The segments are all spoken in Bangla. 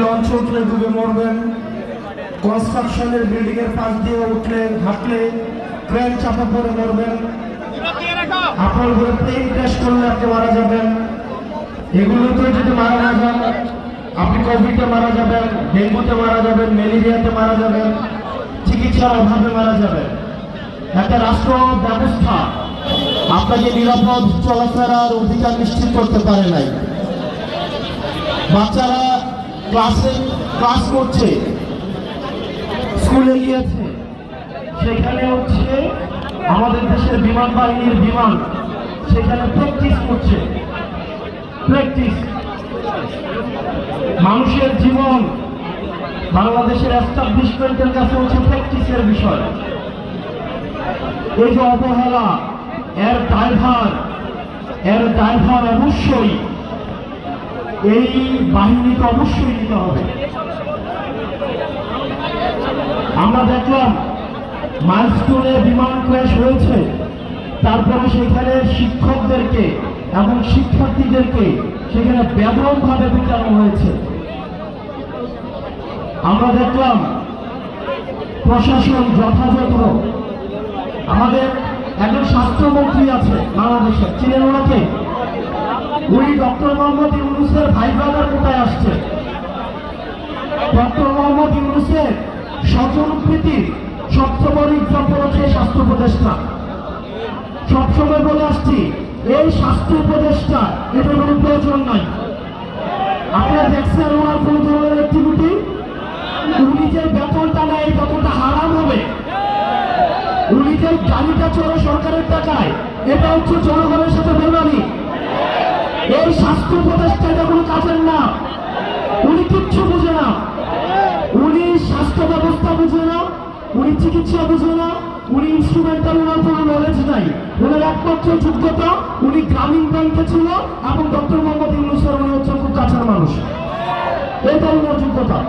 লঞ্চ উঠলে ডুবে মরবেন, কনস্ট্রাকশনের বিল্ডিং এর পাশ দিয়ে উঠলে হাঁটলে ট্রেন চাপা পড়ে মরবেন, আপনার ঘরে প্লেন ক্র্যাশ করলে আপনি মারা যাবেন। এগুলোতে যদি মারা না যান, আপনি কোভিডে মারা যাবেন, ডেঙ্গুতে মারা যাবেন, ম্যালেরিয়াতে মারা যাবেন, চিকিৎসার অভাবে মারা যাবেন। একটা রাষ্ট্র ব্যবস্থা আপনাকে নিরাপদ চলাফেরার অধিকার নিশ্চিত করতে পারে নাই। বাচ্চারা ক্লাস করছে, স্কুলে গিয়েছে, সেখানে হচ্ছে আমাদের দেশের বিমান বাহিনীর বিমান সেখানে প্র্যাকটিস করছে। মানুষের জীবন বাংলাদেশের এস্টাবলিশমেন্টের কাছে হচ্ছে প্র্যাকটিসের বিষয়। এই যে অবহেলা, এর দায়ভার অবশ্যই এই বাহিনীকে অবশ্যই নিতে হবে। আমরা দেখলাম মাইলস্টোনে বিমান ক্র্যাশ হয়েছে, তারপরে সেখানে শিক্ষকদেরকে এবং শিক্ষার্থীদেরকে সেখানে ব্যাপকভাবে পিটানো হয়েছে। আমরা দেখলাম প্রশাসন যথাযথ, আমাদের একজন স্বাস্থ্যমন্ত্রী আছে বাংলাদেশে, চিনেন ওনাকে? উনি ডক্টর মোহাম্মদ ইউনূসের ভাই ব্রাদার কোথায় আসছে? ডক্টর মোহাম্মদ ইউনূসের স্বজনপ্রীতির সবচেয়ে বড় এক্সাম্পল হচ্ছে স্বাস্থ্য উপদেষ্টা। সবসময় বলে আসছি, এই স্বাস্থ্য উপদেষ্টা এটার কোনো প্রয়োজন নাই। আপনারা দেখছেন ওনার কোন ধরনের অ্যাক্টিভিটি? উনি যে বেতনটা নেয় এই বেতনটা হারাম হবে। উনি যে গাড়িটা চড়ে সরকারের টাকায়, এটা হচ্ছে জনগণের সাথে বেমানি। এই স্বাস্থ্য উপদেষ্টা এটা কোনো কাজের না। উনি কিচ্ছু বুঝে না, উনি স্বাস্থ্য ব্যবস্থা বুঝে না, উনি চিকিৎসা বুঝে না, উনি ইনস্ট্রুমেন্টাল, ওনার কোনো নলেজ নাই। ওনার একমাত্র যোগ্যতা উনি গ্রামীণ ব্যাংকে ছিল এবং ডক্টর মোহাম্মদ ইউনূসের উনি হচ্ছেন খুব কাছের মানুষ, এটাই ওনার যোগ্যতা।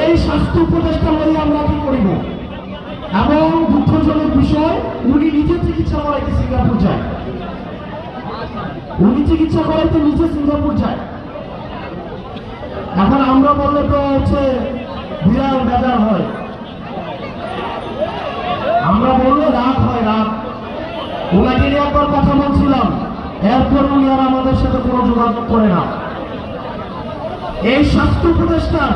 এই স্বাস্থ্য উপদেষ্টা লইয়া আমরা কি করিব? এবং দুঃখজনক বিষয়, উনি নিজে চিকিৎসা করাইতে সিঙ্গাপুর যায়। উনি চিকিৎসা করাইতে নিজে সিঙ্গাপুর যায়। এখন আমরা বললে তো হচ্ছে বিরাট বেজার হয়, আমরা বললে রাগ হয়, রাগ। ওনাকে নিয়ে একবার কথা বলছিলাম, এরপর উনি আর আমাদের সাথে কোনো যোগাযোগ করে না। এই স্বাস্থ্য উপদেষ্টার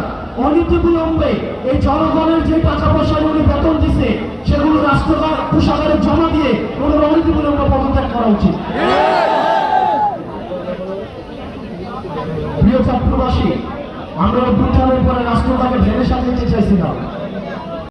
অনীতিবিলম্বে এই জনগণের যে টাকা পয়সা উনি বেতন দিছে সেগুলো রাষ্ট্র কোষাগারে জমা দিয়ে ওনার অনীতিবিলম্বে পদত্যাগ করা উচিত। প্রিয় ছাত্রবাসী, আমরা অভ্যুত্থানের পরে রাষ্ট্রটাকে ঢেলে সাজাতে চাইছিলাম।